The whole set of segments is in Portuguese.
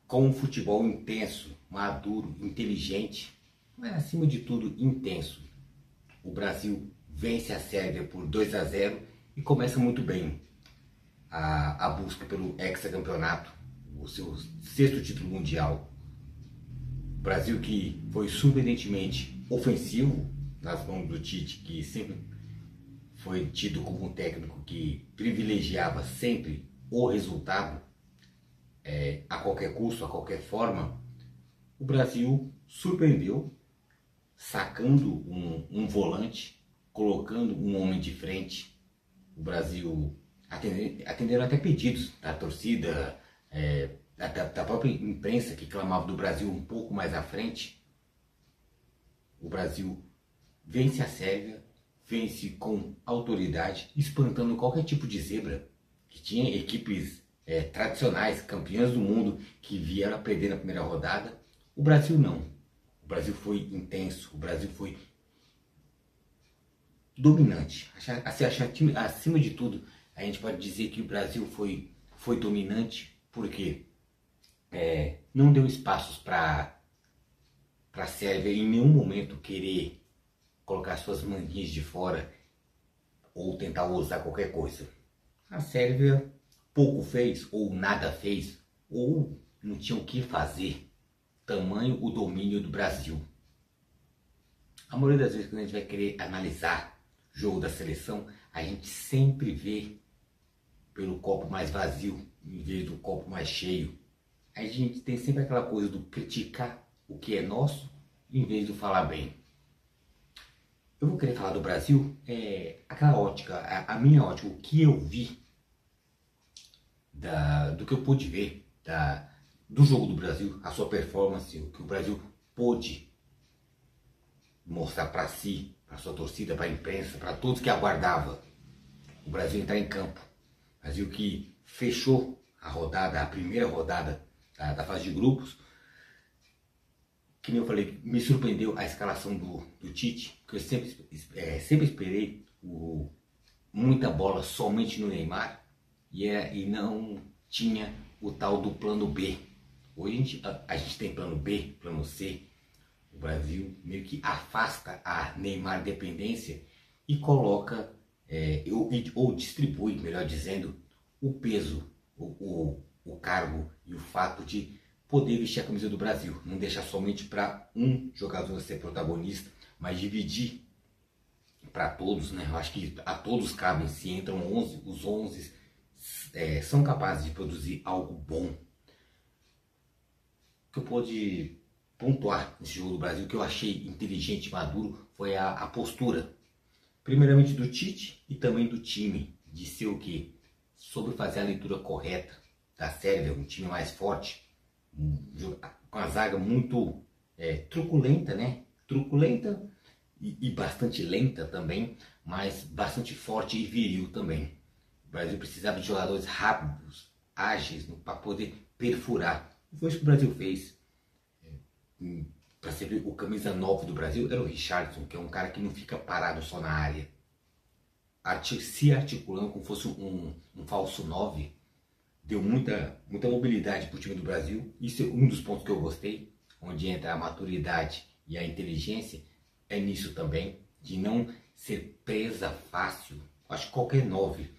Com um futebol intenso, maduro, inteligente, mas acima de tudo intenso. O Brasil vence a Sérvia por 2-0 e começa muito bem a busca pelo hexacampeonato, o seu sexto título mundial. O Brasil que foi surpreendentemente ofensivo nas mãos do Tite, que sempre foi tido como um técnico que privilegiava sempre o resultado, a qualquer custo, a qualquer forma. O Brasil surpreendeu, sacando um volante, colocando um homem de frente. O Brasil atenderam até pedidos da torcida, da própria imprensa que clamava do Brasil um pouco mais à frente. O Brasil vence a Sérvia, vence com autoridade, espantando qualquer tipo de zebra, que tinha equipes tradicionais, campeãs do mundo, que vieram a perder na primeira rodada. O Brasil não. O Brasil foi intenso, o Brasil foi dominante. Acima de tudo, a gente pode dizer que o Brasil foi dominante porque não deu espaços para a Sérvia em nenhum momento querer colocar suas manguinhas de fora ou tentar ousar qualquer coisa. A Sérvia pouco fez, ou nada fez, ou não tinha o que fazer. Tamanho o domínio do Brasil. A maioria das vezes, quando a gente vai querer analisar o jogo da seleção, a gente sempre vê pelo copo mais vazio, em vez do copo mais cheio. A gente tem sempre aquela coisa do criticar o que é nosso, em vez de falar bem. Eu vou querer falar do Brasil, aquela ótica, a minha ótica, o que eu vi, do que eu pude ver do jogo do Brasil, a sua performance, o que o Brasil pôde mostrar para si, para sua torcida, para a imprensa, para todos que aguardavam o Brasil entrar em campo. O Brasil que fechou a primeira rodada da fase de grupos. Que nem eu falei, me surpreendeu a escalação do Tite, porque eu sempre esperei muita bola somente no Neymar e não tinha o tal do plano B. Hoje a gente tem plano B, plano C. O Brasil meio que afasta a Neymar dependência e coloca, ou distribui, melhor dizendo, o peso, o cargo e o fato de poder vestir a camisa do Brasil. Não deixar somente para um jogador ser protagonista, mas dividir para todos, né? Eu acho que a todos cabem, se entram 11, os 11 são capazes de produzir algo bom. O que eu pude pontuar nesse jogo do Brasil, que eu achei inteligente e maduro, foi a postura, primeiramente do Tite e também do time, de ser o que? Soube fazer a leitura correta da Sérvia, um time mais forte, com a zaga muito truculenta, né? Truculenta e bastante lenta também, mas bastante forte e viril também. O Brasil precisava de jogadores rápidos, ágeis, para poder perfurar. Foi isso que o Brasil fez. Para você ver, o camisa 9 do Brasil era o Richarlison, que é um cara que não fica parado só na área, se articulando como fosse um falso 9. Deu muita mobilidade para o time do Brasil. Isso é um dos pontos que eu gostei, onde entra a maturidade e a inteligência. É nisso também, de não ser presa fácil. Acho que qualquer 9,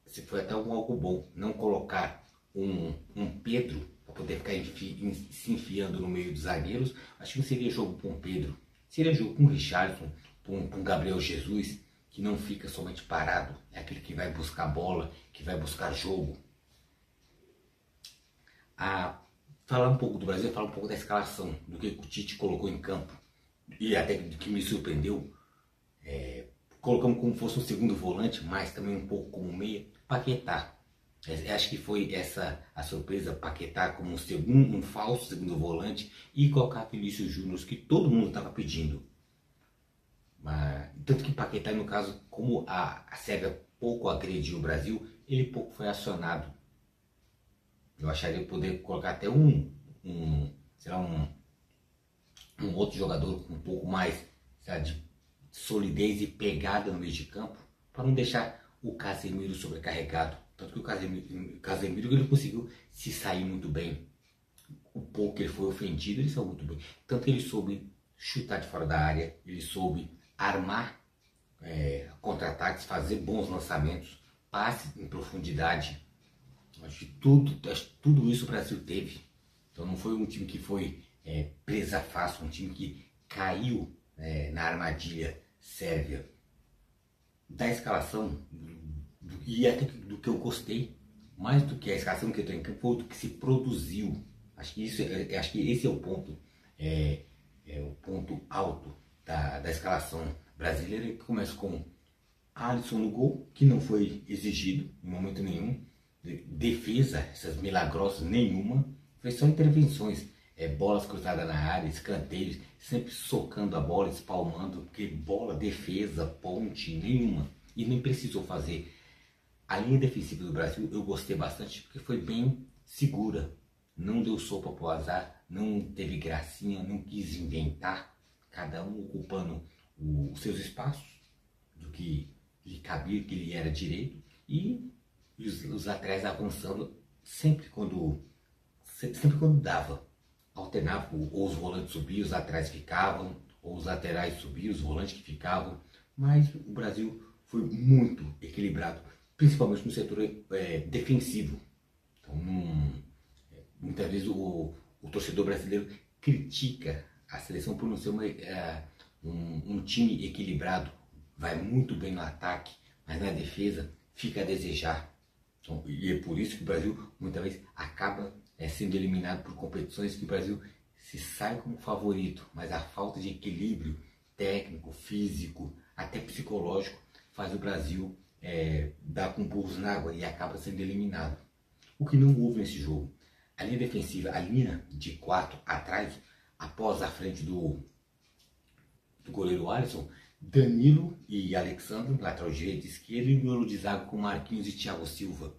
se foi até algo bom, não colocar um Pedro para poder ficar se enfiando no meio dos zagueiros. Acho que não seria jogo com o Pedro, seria jogo com o Richarlison, com o Gabriel Jesus, que não fica somente parado, é aquele que vai buscar bola, que vai buscar jogo. Falar um pouco do Brasil, falar um pouco da escalação, do que o Tite colocou em campo, e até do que me surpreendeu. Colocamos como fosse um segundo volante, mas também um pouco como meia, Paquetá. Acho que foi essa a surpresa, Paquetá como um falso segundo volante, e colocar Vinícius Júnior, que todo mundo estava pedindo. Tanto que Paquetá, no caso, como a Sérvia pouco agrediu o Brasil, ele pouco foi acionado. Eu acharia poder colocar até um outro jogador com um pouco mais, de solidez e pegada no meio de campo, para não deixar o Casemiro sobrecarregado. Tanto que o Casemiro ele conseguiu se sair muito bem. o pouco que ele foi ofendido, ele saiu muito bem. Tanto que ele soube chutar de fora da área, ele soube armar contra-ataques, fazer bons lançamentos, passes em profundidade. Acho que tudo isso o Brasil teve. Então não foi um time que foi presa fácil, um time que caiu na armadilha sérvia. Da escalação, e até do que eu gostei, mais do que a escalação que eu estou em campo, foi do que se produziu. Acho que esse é o ponto, o ponto alto da escalação brasileira, que começa com Alisson no gol, que não foi exigido em momento nenhum, defesa, essas milagrosas nenhuma, foi só intervenções, bolas cruzadas na área, escanteios, sempre socando a bola, espalmando, porque bola, defesa, ponte, nenhuma, e nem precisou fazer. A linha defensiva do Brasil eu gostei bastante, porque foi bem segura, não deu sopa pro azar, não teve gracinha, não quis inventar, cada um ocupando os seus espaços, do que lhe cabia, que lhe era direito, e os laterais avançando sempre quando dava, alternava, ou os volantes subiam, os laterais ficavam, ou os laterais subiam, os volantes que ficavam, mas o Brasil foi muito equilibrado, principalmente no setor defensivo. Então, muitas vezes o torcedor brasileiro critica a seleção por não ser um time equilibrado, vai muito bem no ataque, mas na defesa fica a desejar. Então, e é por isso que o Brasil muitas vezes acaba sendo eliminado por competições que o Brasil se sai como favorito, mas a falta de equilíbrio técnico, físico, até psicológico faz o Brasil dar com burros na água e acaba sendo eliminado. O que não houve nesse jogo. A linha defensiva, a linha de 4 atrás, após a frente do goleiro Alisson, Danilo e Alexandre, lateral direito e esquerdo, e o miolo de zaga com Marquinhos e Thiago Silva.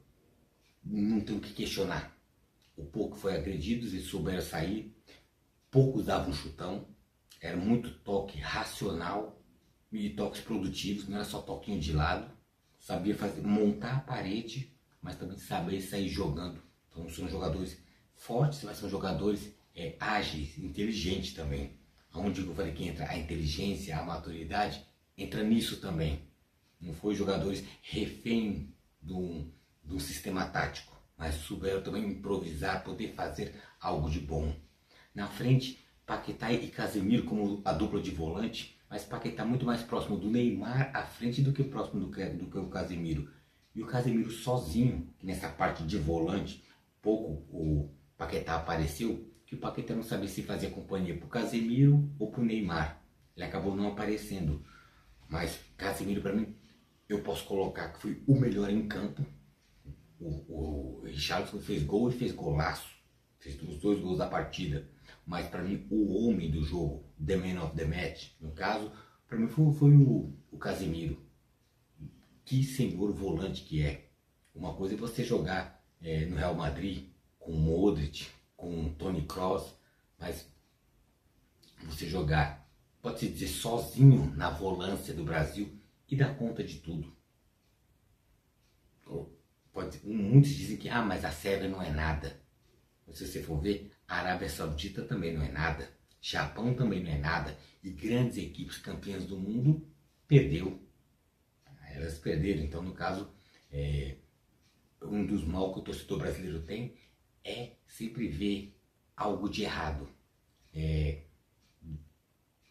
Não tem o que questionar. O pouco foi agredido, eles souberam sair, poucos davam chutão, era muito toque racional e toques produtivos, não era só toquinho de lado, sabia montar a parede, mas também saber sair jogando. Então são jogadores fortes, mas são jogadores ágeis, inteligentes também. Onde eu falei que entra a inteligência, a maturidade, entra nisso também. Não foi jogadores refém do sistema tático, mas souberam também improvisar, poder fazer algo de bom. Na frente, Paquetá e Casemiro como a dupla de volante, mas Paquetá muito mais próximo do Neymar à frente do que próximo do que o Casemiro. E o Casemiro sozinho, que nessa parte de volante, pouco o Paquetá apareceu, que o Paquetá não sabia se fazia companhia para o Casemiro ou para o Neymar. Ele acabou não aparecendo. Mas Casemiro, para mim, eu posso colocar que foi o melhor em campo. O Richarlison fez gol e fez golaço. Fez os 2 gols da partida. Mas para mim, o homem do jogo, the man of the match, no caso, para mim foi o Casemiro. Que senhor volante que é. Uma coisa é você jogar no Real Madrid com o Modric, com Toni Kroos, mas você jogar, pode-se dizer, sozinho na volância do Brasil e dar conta de tudo. Muitos dizem que mas a Sérvia não é nada. Mas se você for ver, a Arábia Saudita também não é nada, Japão também não é nada, e grandes equipes campeãs do mundo elas perderam. Então, no caso, um dos mal que o torcedor brasileiro tem é sempre ver algo de errado.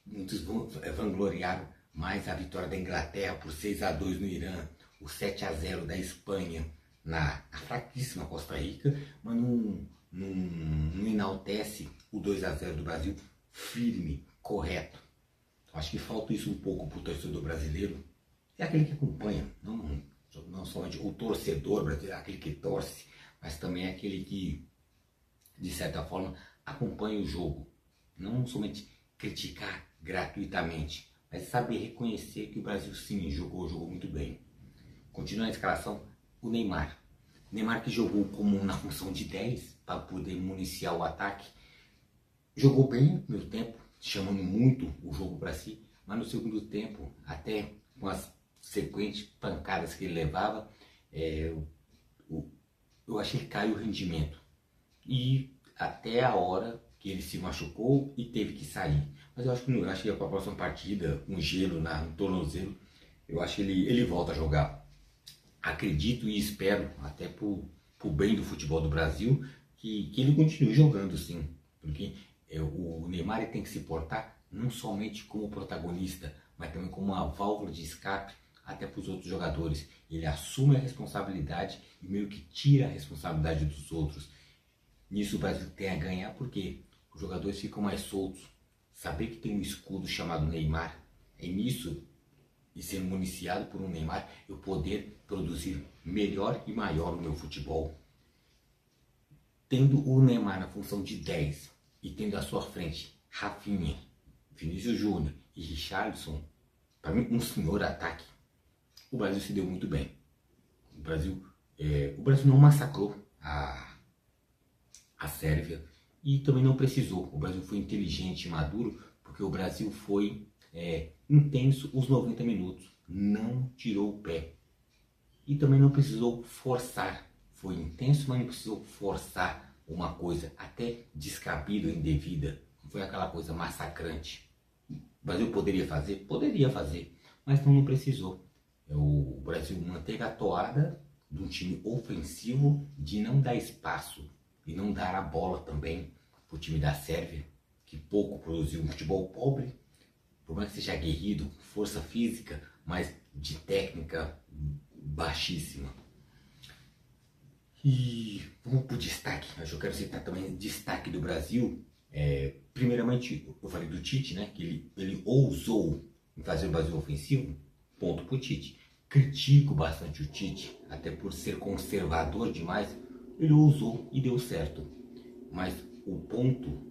Muitos vangloriaram mais a vitória da Inglaterra por 6-2 no Irã, o 7-0 da Espanha na fraquíssima Costa Rica, mas não enaltece o 2-0 do Brasil firme, correto. Acho que falta isso um pouco para o torcedor brasileiro, é aquele que acompanha, não somente o torcedor brasileiro, aquele que torce, mas também aquele que, de certa forma, acompanha o jogo. Não somente criticar gratuitamente, mas saber reconhecer que o Brasil sim jogou muito bem. Continuando a escalação, o Neymar. Neymar que jogou como na função de 10 para poder municiar o ataque. Jogou bem no primeiro tempo, chamando muito o jogo para si, mas no segundo tempo, até com as sequentes pancadas que ele levava, eu achei que caiu o rendimento. E até a hora que ele se machucou e teve que sair. Mas eu acho que para a próxima partida, com gelo no tornozelo, eu acho que ele volta a jogar. Acredito e espero, até pro bem do futebol do Brasil, que ele continue jogando sim. Porque o Neymar tem que se portar não somente como protagonista, mas também como uma válvula de escape até para os outros jogadores. Ele assume a responsabilidade e meio que tira a responsabilidade dos outros. Nisso o Brasil tem a ganhar porque os jogadores ficam mais soltos. Saber que tem um escudo chamado Neymar, é nisso, e sendo municiado por um Neymar, eu poder produzir melhor e maior o meu futebol. Tendo o Neymar na função de 10 e tendo à sua frente Rafinha, Vinícius Júnior e Richarlison, para mim um senhor ataque, o Brasil se deu muito bem. O Brasil não massacrou a Sérvia e também não precisou. O Brasil foi inteligente e maduro porque o Brasil foi intenso os 90 minutos, não tirou o pé e também não precisou forçar. Foi intenso, mas não precisou forçar uma coisa até descabida ou indevida. Não foi aquela coisa massacrante. O Brasil poderia fazer? Poderia fazer, mas não precisou. O Brasil manteve a toada de um time ofensivo, de não dar espaço e não dar a bola também para o time da Sérvia, que pouco produziu, um futebol pobre, por mais que seja aguerrido, força física, mas de técnica baixíssima. E vamos para o destaque. Eu quero citar também o destaque do Brasil. Primeiramente, eu falei do Tite, né? Que ele ousou em fazer o Brasil ofensivo. Ponto para o Tite. Critico bastante o Tite, até por ser conservador demais. Ele ousou e deu certo. Mas o ponto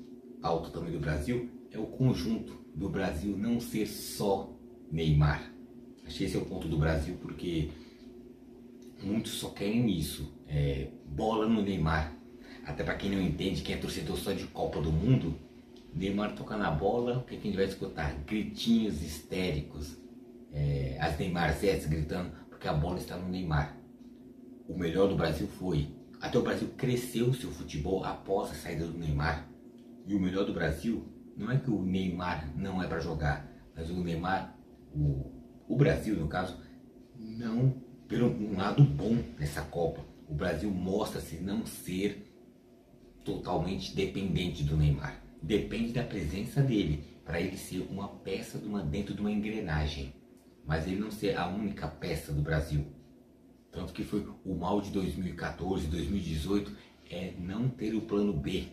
alto também do Brasil é o conjunto do Brasil não ser só Neymar. Acho que esse é o ponto do Brasil, porque muitos só querem isso, bola no Neymar. Até para quem não entende, quem é torcedor só de Copa do Mundo, Neymar toca na bola, o que a gente vai escutar? Gritinhos histéricos, as Neymarzettes gritando, porque a bola está no Neymar. O melhor do Brasil foi, até o Brasil cresceu o seu futebol após a saída do Neymar. E o melhor do Brasil não é que o Neymar não é para jogar, mas o Neymar, o Brasil no caso, não, pelo um lado bom nessa Copa. O Brasil mostra-se não ser totalmente dependente do Neymar. Depende da presença dele, para ele ser uma peça dentro de uma engrenagem. Mas ele não ser a única peça do Brasil. Tanto que foi o mal de 2014, 2018, não ter o plano B.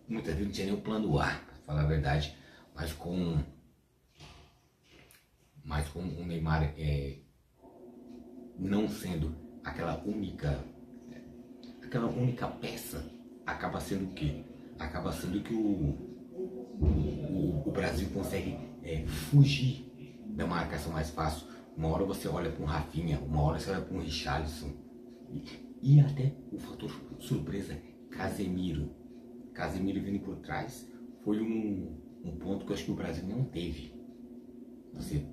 Muitas vezes não tinha nem o plano A, para falar a verdade. Mas com o Neymar não sendo aquela única peça, acaba sendo o quê? Acaba sendo que o Brasil consegue fugir da marcação mais fácil. Uma hora você olha para um Rafinha, uma hora você olha para um Richarlison. E até o fator surpresa, Casemiro. Casemiro vindo por trás foi um ponto que eu acho que o Brasil não teve. Você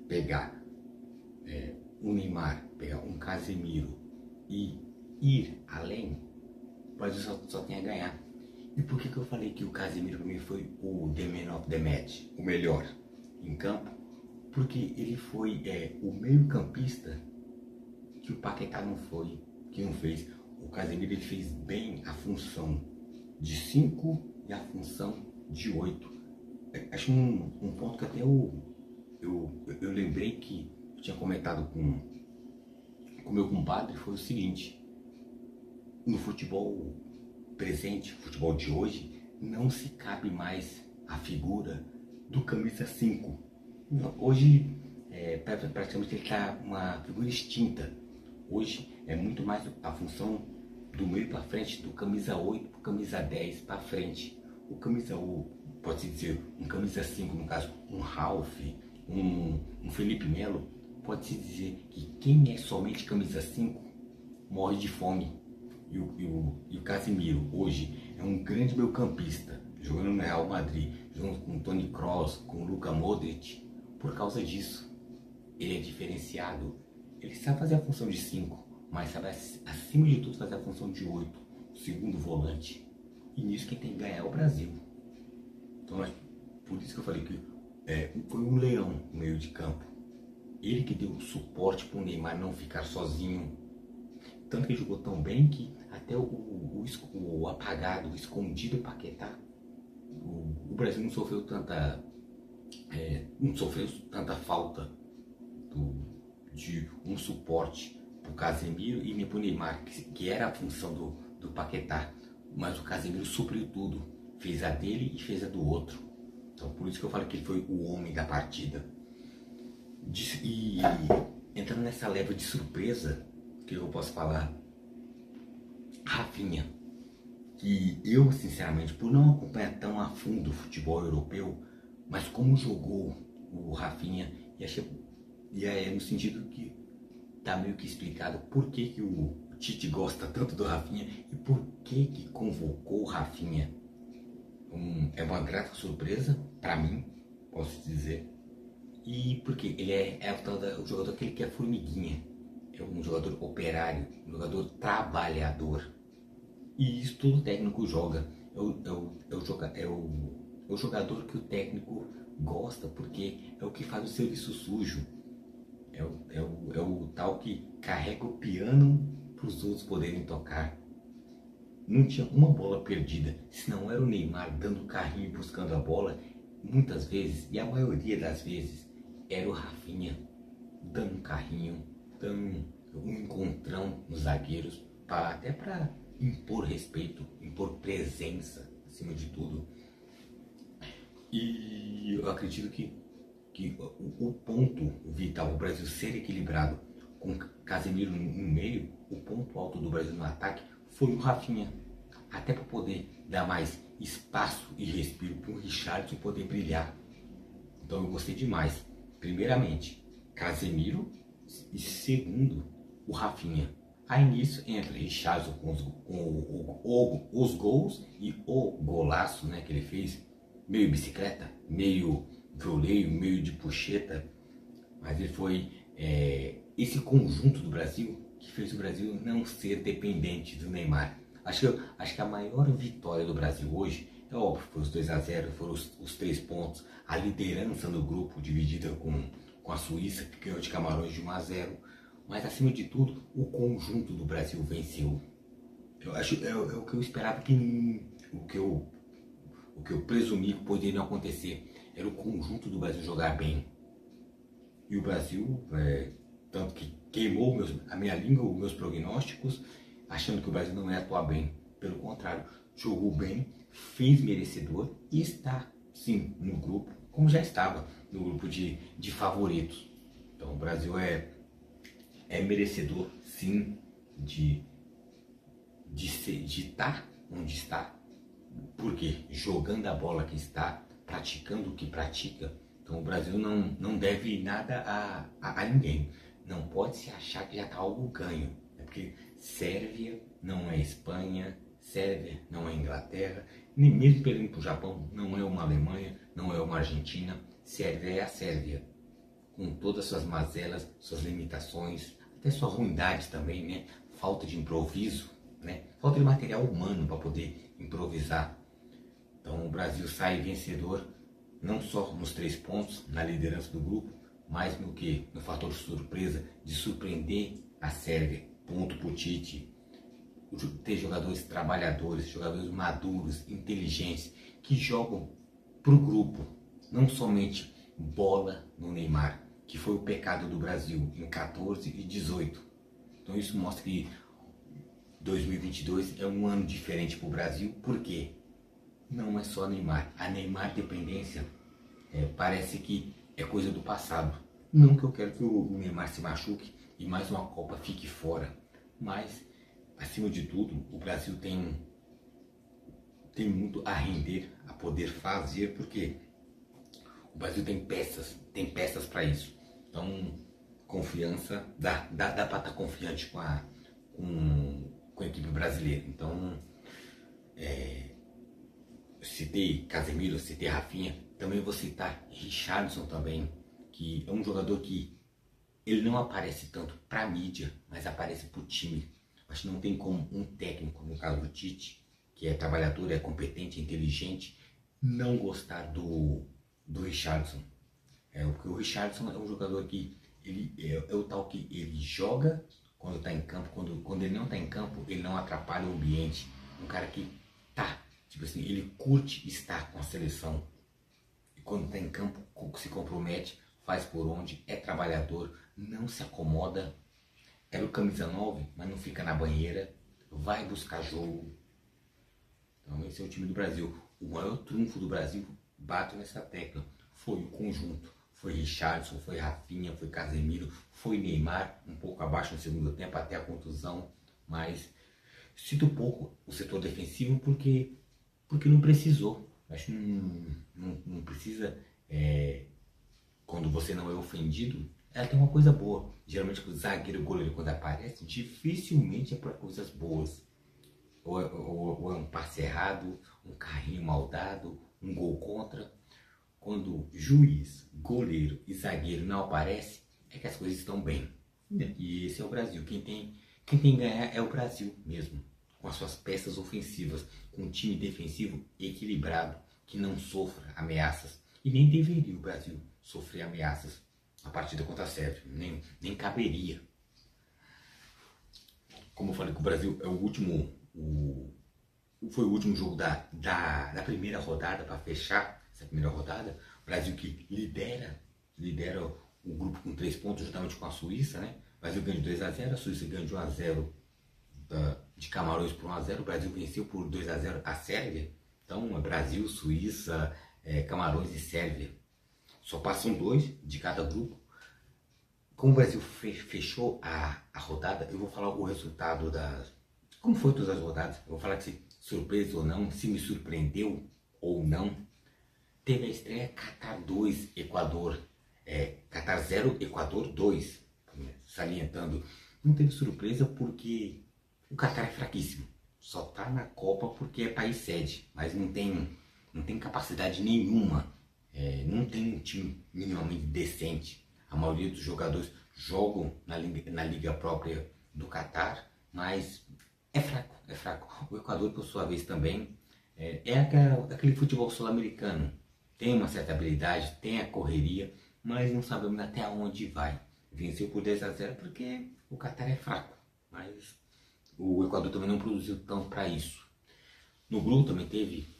pegar um Neymar, pegar um Casemiro e ir além, o Brasil só tem a ganhar. E por que eu falei que o Casemiro para mim foi o The Man of the Match, o melhor em campo? Porque ele foi o meio campista que o Paquetá não foi, que não fez. O Casemiro ele fez bem a função de 5 e a função de 8. Acho um ponto que até eu lembrei que eu tinha comentado com meu compadre, foi o seguinte: no futebol presente, futebol de hoje, não se cabe mais a figura do camisa 5. Hoje, praticamente ele está uma figura extinta. Hoje é muito mais a função do meio para frente, do camisa 8 para camisa 10 para frente. O camisa 8, pode-se dizer, um camisa 5, no caso, um Ralf, um Felipe Melo, pode-se dizer que quem é somente camisa 5 morre de fome. E o Casemiro hoje é um grande meio campista, jogando no Real Madrid, junto com o Toni Kroos, com o Luka Modric. Por causa disso, ele é diferenciado. Ele sabe fazer a função de 5, mas sabe, acima de tudo, fazer a função de 8, o segundo volante. E nisso quem tem que ganhar é o Brasil. Então, por isso que eu falei que foi um leão no meio de campo. Ele que deu suporte para o Neymar não ficar sozinho. Tanto que ele jogou tão bem que até o apagado, o escondido Paquetá, o Brasil não sofreu tanta falta de um suporte para o Casemiro e nem para o Neymar, que era a função do Paquetá. Mas o Casemiro supriu tudo, fez a dele e fez a do outro. Então por isso que eu falo que ele foi o homem da partida. E entrando nessa leva de surpresa, que eu posso falar, Rafinha, que eu sinceramente, por não acompanhar tão a fundo o futebol europeu, mas como jogou o Rafinha, e é no sentido que tá meio que explicado por que o Tite gosta tanto do Rafinha e por que convocou o Rafinha. É uma grata surpresa para mim, posso dizer. E porque ele é o jogador que ele quer formiguinha. É um jogador operário, um jogador trabalhador. E isso todo técnico joga. É o jogador que o técnico gosta, porque é o que faz o serviço sujo. É o tal que carrega o piano para os outros poderem tocar. Não tinha uma bola perdida. Se não era o Neymar dando carrinho e buscando a bola, muitas vezes, e a maioria das vezes, era o Rafinha dando um carrinho, dando um encontrão nos zagueiros, até para impor respeito, impor presença, acima de tudo. E eu acredito que o ponto vital, o Brasil ser equilibrado com Casemiro no meio, o ponto alto do Brasil no ataque foi o Rafinha. Até para poder dar mais espaço e respiro para o Richarlison poder brilhar. Então eu gostei demais. Primeiramente, Casemiro e segundo, o Rafinha. Aí nisso entra Richarlison com os gols e o golaço, né, que ele fez, meio bicicleta, meio voleio, meio de puxeta, mas ele foi esse conjunto do Brasil que fez o Brasil não ser dependente do Neymar. Acho que a maior vitória do Brasil hoje, é óbvio, foi os 2-0, foram os 3 pontos, a liderança no grupo dividida com a Suíça, que ganhou de Camarões de 1-0, mas acima de tudo, o conjunto do Brasil venceu. Eu acho é o que eu esperava o que eu presumi que poderia acontecer, era o conjunto do Brasil jogar bem. E o Brasil, tanto que queimou a minha língua, os meus prognósticos, achando que o Brasil não ia atuar bem. Pelo contrário, jogou bem, fez merecedor e está, sim, no grupo, como já estava no grupo de favoritos. Então o Brasil é merecedor, sim, de estar onde está. Porque jogando a bola que está, praticando o que pratica, então o Brasil não deve nada a ninguém. Não pode se achar que já está algo ganho. É porque Sérvia não é Espanha, Sérvia não é Inglaterra, nem mesmo perdendo para o Japão, não é uma Alemanha, não é uma Argentina. Sérvia é a Sérvia, com todas as suas mazelas, suas limitações, até sua ruindade também, né? Falta de improviso, né? Falta de material humano para poder improvisar. Então o Brasil sai vencedor, não só nos 3 pontos, na liderança do grupo, mas no fator surpresa de surpreender a Sérvia. Ponto pro Tite. Ter jogadores trabalhadores, jogadores maduros, inteligentes, que jogam pro grupo, não somente bola no Neymar, que foi o pecado do Brasil em 14 e 18. Então isso mostra que 2022 é um ano diferente para o Brasil, porque não é só Neymar. A Neymar dependência parece que é coisa do passado. Não que eu quero que o Neymar se machuque e mais uma Copa fique fora, mas acima de tudo o Brasil tem muito a render, a poder fazer, porque o Brasil tem peças para isso. Então confiança, dá para estar confiante com a equipe brasileira. Então citei Casemiro, citei Rafinha, também vou citar Richarlison também, que é um jogador que ele não aparece tanto para mídia, mas aparece para o time. Acho que não tem como um técnico, no caso do Tite, que é trabalhador, é competente, é inteligente, não gostar do Richarlison. Porque o Richarlison é um jogador que ele é o tal que ele joga quando está em campo, quando ele não está em campo, ele não atrapalha o ambiente. Um cara que tá, tipo assim, ele curte estar com a seleção. E quando está em campo, se compromete, faz por onde, é trabalhador, não se acomoda. Era o camisa 9, mas não fica na banheira, vai buscar jogo. Então esse é o time do Brasil. O maior trunfo do Brasil, bato nessa tecla, foi o conjunto. Foi Richarlison, foi Rafinha, foi Casemiro, foi Neymar, um pouco abaixo no segundo tempo, até a contusão. Mas cito pouco o setor defensivo porque não precisou. Acho que não precisa, quando você não é ofendido, tem uma coisa boa. Geralmente o zagueiro, o goleiro, quando aparece, dificilmente é para coisas boas. Ou é um passe errado, um carrinho mal dado, um gol contra. Quando juiz, goleiro e zagueiro não aparecem, é que as coisas estão bem. E esse é o Brasil. Quem tem que ganhar é o Brasil mesmo. Com as suas peças ofensivas, com um time defensivo equilibrado, que não sofra ameaças. E nem deveria o Brasil sofrer ameaças na partida contra a Sérvia. Nem caberia. Como eu falei que o Brasil é o último... foi o último jogo da primeira rodada para fechar essa primeira rodada. O Brasil que lidera o grupo com 3 pontos juntamente com a Suíça, né? O Brasil ganhou de 2-0, a Suíça ganhou de 1-0 de Camarões por 1-0, o Brasil venceu por 2-0 a Sérvia. Então é Brasil, Suíça, Camarões e Sérvia. Só passam 2 de cada grupo. Como o Brasil fechou a rodada, eu vou falar o resultado como foi todas as rodadas. Eu vou falar que se surpresa ou não, se me surpreendeu ou não. Teve a estreia Qatar 2, Equador. Qatar 0, Equador 2. Salientando. Não teve surpresa porque o Qatar é fraquíssimo. Só tá na Copa porque é país sede. Mas não tem capacidade nenhuma. Não tem um time minimamente decente. A maioria dos jogadores jogam na liga própria do Qatar. Mas é fraco. O Equador, por sua vez, também aquele futebol sul-americano. Tem uma certa habilidade, tem a correria, mas não sabemos até onde vai. Venceu por 2-0 porque o Qatar é fraco, mas o Equador também não produziu tanto para isso. No grupo também teve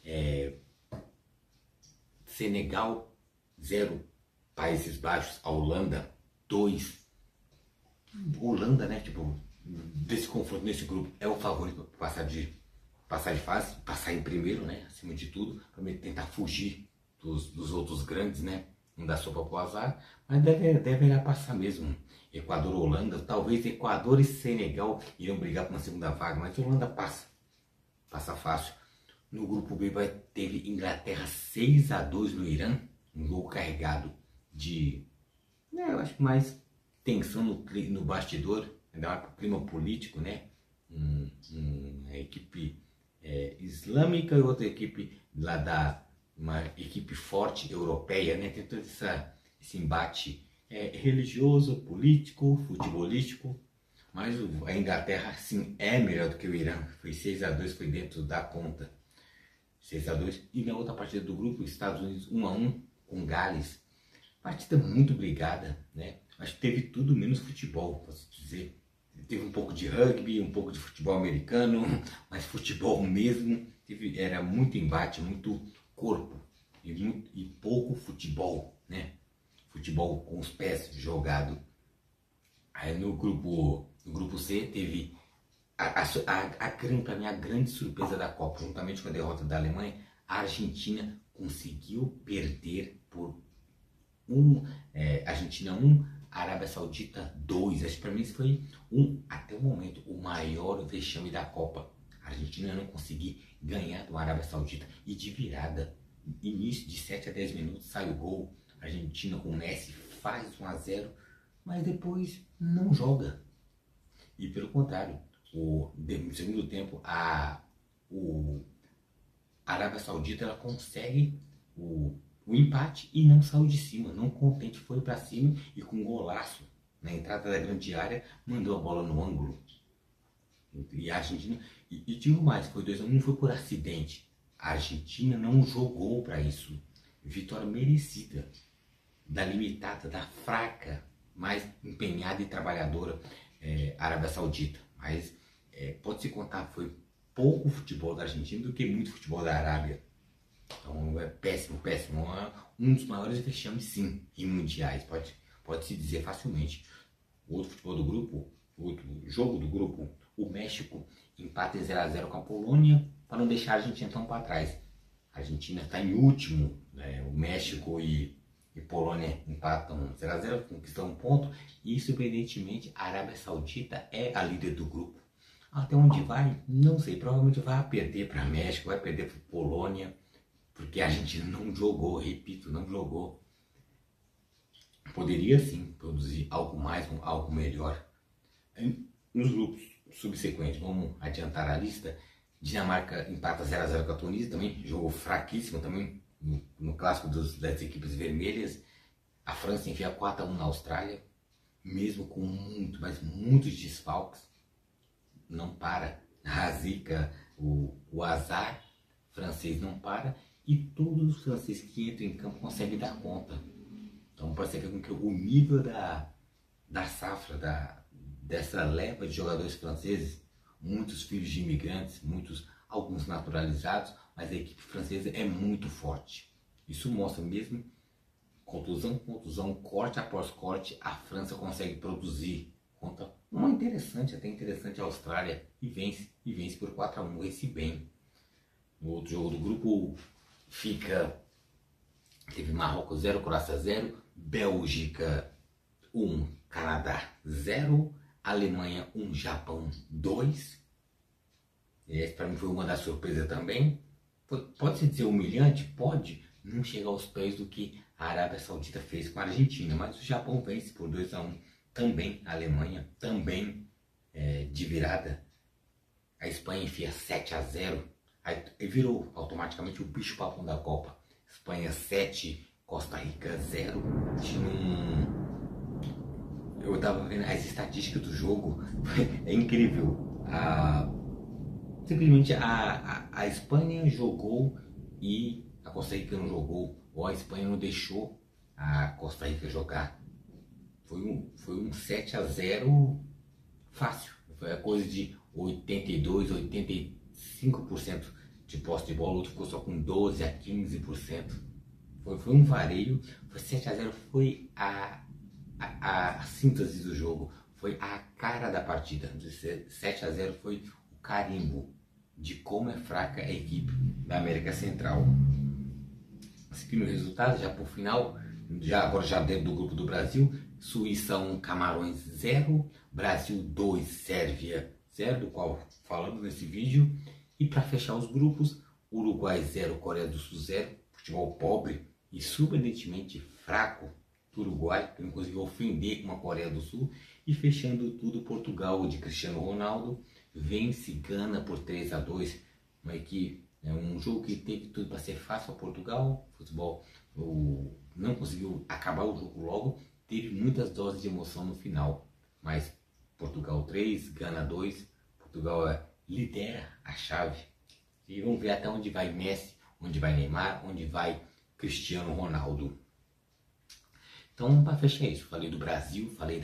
Senegal 0, Países Baixos, a Holanda 2. Holanda, né, tipo, desse confronto nesse grupo é o favorito para passar de fase, passar em primeiro, né, acima de tudo, para tentar fugir dos outros grandes, né, não dá sopa pro azar, mas deverá passar mesmo. Equador, Holanda, talvez Equador e Senegal irão brigar por uma segunda vaga, mas a Holanda passa fácil. No grupo B teve Inglaterra 6-2 no Irã, um jogo carregado de, eu acho que mais tensão no bastidor, ainda mais clima político, né? Uma equipe islâmica e outra equipe lá uma equipe forte europeia, né? Tem todo esse embate religioso, político, futebolístico, mas a Inglaterra sim é melhor do que o Irã. Foi 6-2, foi dentro da conta. 6-2. E na outra partida do grupo, Estados Unidos 1-1 com Gales. Partida muito brigada, né? Acho que teve tudo menos futebol, posso dizer. Teve um pouco de rugby, um pouco de futebol americano, mas futebol mesmo. Era muito embate, muito corpo e pouco futebol, né? Futebol com os pés jogado. Aí no grupo C teve para mim a grande surpresa da Copa, juntamente com a derrota da Alemanha. A Argentina conseguiu perder por Argentina 1, Arábia Saudita 2. Acho que para mim isso foi até o momento o maior vexame da Copa. A Argentina não conseguiu ganhar do Arábia Saudita e de virada. Início de 7 a 10 minutos sai o gol. A Argentina com o Messi faz 1-0, mas depois não joga. E pelo contrário, no segundo tempo a Arábia Saudita ela consegue o empate e não saiu de cima, não contente, foi para cima e com um golaço na entrada da grande área mandou a bola no ângulo. E a Argentina E digo mais, foi 2-1, não foi por acidente. A Argentina não jogou para isso. Vitória merecida, da limitada, da fraca, mais empenhada e trabalhadora Arábia Saudita. Mas pode-se contar, foi pouco futebol da Argentina do que muito futebol da Arábia. Então é péssimo, péssimo. Um dos maiores vexames, sim, em mundiais, pode-se dizer facilmente. O outro futebol do grupo, outro jogo do grupo, o México empata em 0-0 com a Polônia para não deixar a Argentina tão para trás. A Argentina está em último, né? O México e Polônia empatam 0-0, conquistam um ponto. E surpreendentemente a Arábia Saudita é a líder do grupo. Até onde vai? Não sei, provavelmente vai perder para México, vai perder para Polônia, porque a Argentina não jogou, repito, não jogou. Poderia sim produzir algo mais, algo melhor. Nos grupos subsequentes, vamos adiantar a lista. Dinamarca empata 0-0 com a Tunísia, também jogou fraquíssimo também no clássico das equipes vermelhas. A França enfia 4-1 na Austrália, mesmo com mas muitos desfalques. Não para. A zica, o azar francês não para, e todos os franceses que entram em campo conseguem dar conta. Então pode ser que o nível da safra, dessa leva de jogadores franceses, muitos filhos de imigrantes, alguns naturalizados, mas a equipe francesa é muito forte. Isso mostra mesmo, contusão, corte após corte, a França consegue produzir. Conta uma até interessante a Austrália, e vence por 4-1, vence bem. No outro jogo do grupo teve Marrocos 0, Croácia 0, Bélgica 1, Canadá 0, Alemanha 1, Japão 2. Essa para mim foi uma das surpresas também. Pode-se dizer humilhante? Pode. Não chega aos pés do que a Arábia Saudita fez com a Argentina, mas o Japão vence por 2-1. Também a Alemanha, também de virada. A Espanha enfia 7-0. Aí virou automaticamente o bicho-papão da Copa. Espanha 7, Costa Rica 0. Eu tava vendo as estatísticas do jogo, é incrível. Simplesmente a Espanha jogou e a Costa Rica não jogou, ou a Espanha não deixou a Costa Rica jogar. Foi um 7-0 fácil. Foi a coisa de 82, 85% de posse de bola, o outro ficou só com 12 a 15%. Foi um vareio. Foi 7-0, foi a síntese do jogo, foi a cara da partida. 7-0 foi o carimbo de como é fraca a equipe da América Central. Seguindo o resultado, já por final, agora já dentro do grupo do Brasil, Suíça 1, Camarões 0, Brasil 2, Sérvia 0, do qual falamos nesse vídeo. E para fechar os grupos, Uruguai 0, Coreia do Sul 0, futebol pobre e surpreendentemente fraco do Uruguai, que não conseguiu ofender uma Coreia do Sul. E fechando tudo, Portugal de Cristiano Ronaldo vence Gana por 3-2, um jogo que teve tudo para ser fácil a Portugal. Futebol não conseguiu acabar o jogo logo, teve muitas doses de emoção no final, mas Portugal 3, Gana 2, Portugal lidera a chave. E vamos ver até onde vai Messi, onde vai Neymar, onde vai Cristiano Ronaldo. Então, para fechar isso, falei do Brasil, falei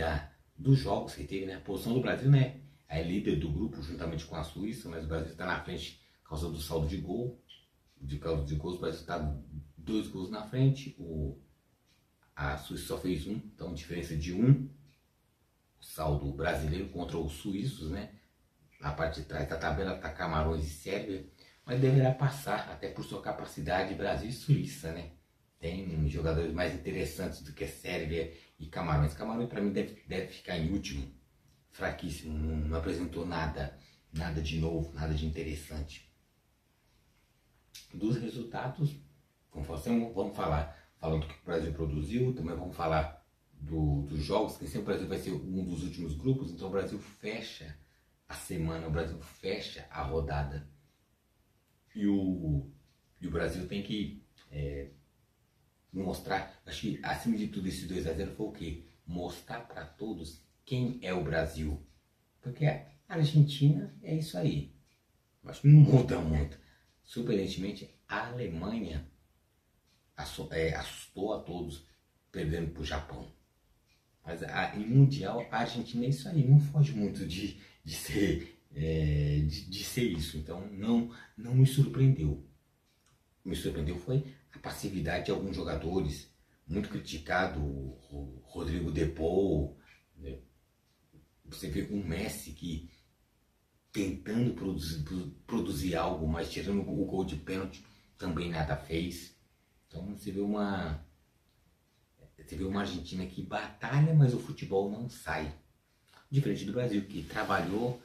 dos jogos que teve, né? A posição do Brasil, né? É líder do grupo juntamente com a Suíça, mas o Brasil está na frente por causa do saldo de gol. De causa de gols, o Brasil está 2 gols na frente, a Suíça só fez 1, então diferença de 1. O saldo brasileiro contra os suíços, né? Na parte de trás da tabela está Camarões e Sérvia, mas deverá passar, até por sua capacidade, Brasil e Suíça, né? Tem jogadores mais interessantes do que Sérvia e Camarões. Camarões para mim deve ficar em último, fraquíssimo, não apresentou nada de novo, nada de interessante. Dos resultados, vamos falar falando do que o Brasil produziu, também vamos falar dos jogos, que sempre o Brasil vai ser um dos últimos grupos, então o Brasil fecha a semana, o Brasil fecha a rodada. E o Brasil tem que mostrar, acho que acima de tudo esse 2-0 foi o quê? Mostrar para todos quem é o Brasil. Porque a Argentina é isso aí. Acho que não muda muito. Surpreendentemente, a Alemanha assustou a todos, perdendo para o Japão. Mas em Mundial, a Argentina é isso aí, não foge muito de ser isso. Então, não me surpreendeu. Me surpreendeu foi a passividade de alguns jogadores, muito criticado, o Rodrigo De Paul, né? Você vê o Messi que tentando produzir algo, mas tirando o gol de pênalti, também nada fez. Então você vê uma Argentina que batalha, mas o futebol não sai. Diferente do Brasil, que trabalhou,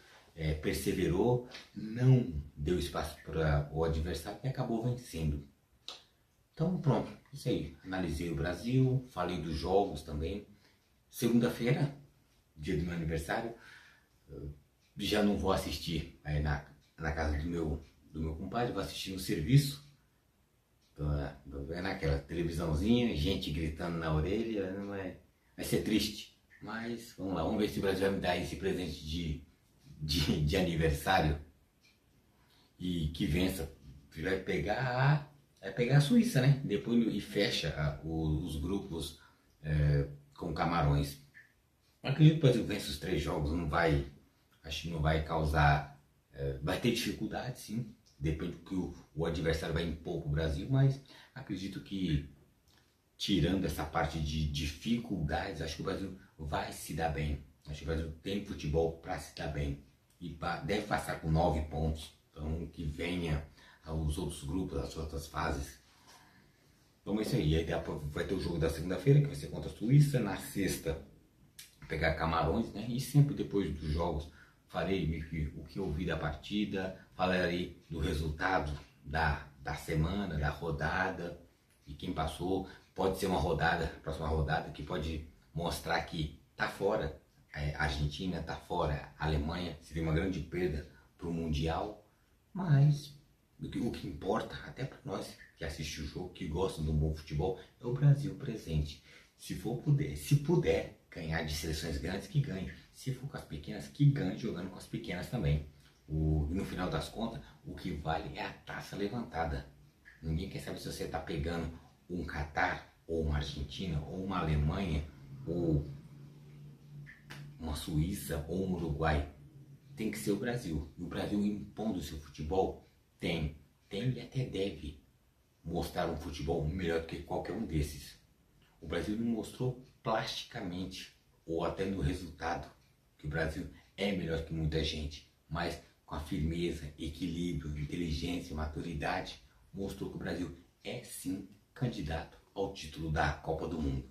perseverou, não deu espaço para o adversário e acabou vencendo. Então pronto, isso aí. Analisei o Brasil, falei dos jogos também. Segunda-feira, dia do meu aniversário, já não vou assistir aí na casa do meu compadre, vou assistir no serviço. Tô vendo aquela televisãozinha, gente gritando na orelha, vai ser triste. Mas vamos lá, vamos ver se o Brasil vai me dar esse presente de aniversário e que vença. Vai pegar a Suíça, né? Depois e fecha os grupos com Camarões. Acredito que o Brasil vence os 3 jogos, acho que não vai causar, vai ter dificuldade sim, depende do que o adversário vai impor para o Brasil, mas acredito que tirando essa parte de dificuldades, acho que o Brasil vai se dar bem. Acho que o Brasil tem futebol para se dar bem e deve passar com 9 pontos, então que venha os outros grupos, as outras fases. Então é isso aí, vai ter o jogo da segunda-feira, que vai ser contra a Suíça, na sexta pegar Camarões, né? E sempre depois dos jogos farei o que eu vi da partida, falarei do resultado da semana, da rodada, e quem passou. Pode ser uma próxima rodada, que pode mostrar que tá fora, a Argentina tá fora, a Alemanha seria uma grande perda para o Mundial, mas o que importa, até para nós que assistem o jogo, que gostam de um bom futebol, é o Brasil presente. Se puder ganhar de seleções grandes, que ganhe. Se for com as pequenas, que ganhe jogando com as pequenas também. No final das contas, o que vale é a taça levantada. Ninguém quer saber se você está pegando um Catar, ou uma Argentina, ou uma Alemanha, ou uma Suíça, ou um Uruguai. Tem que ser o Brasil. E o Brasil impondo o seu futebol, tem e até deve mostrar um futebol melhor do que qualquer um desses. O Brasil não mostrou plasticamente, ou até no resultado, que o Brasil é melhor que muita gente, mas com a firmeza, equilíbrio, inteligência, maturidade, mostrou que o Brasil é sim candidato ao título da Copa do Mundo.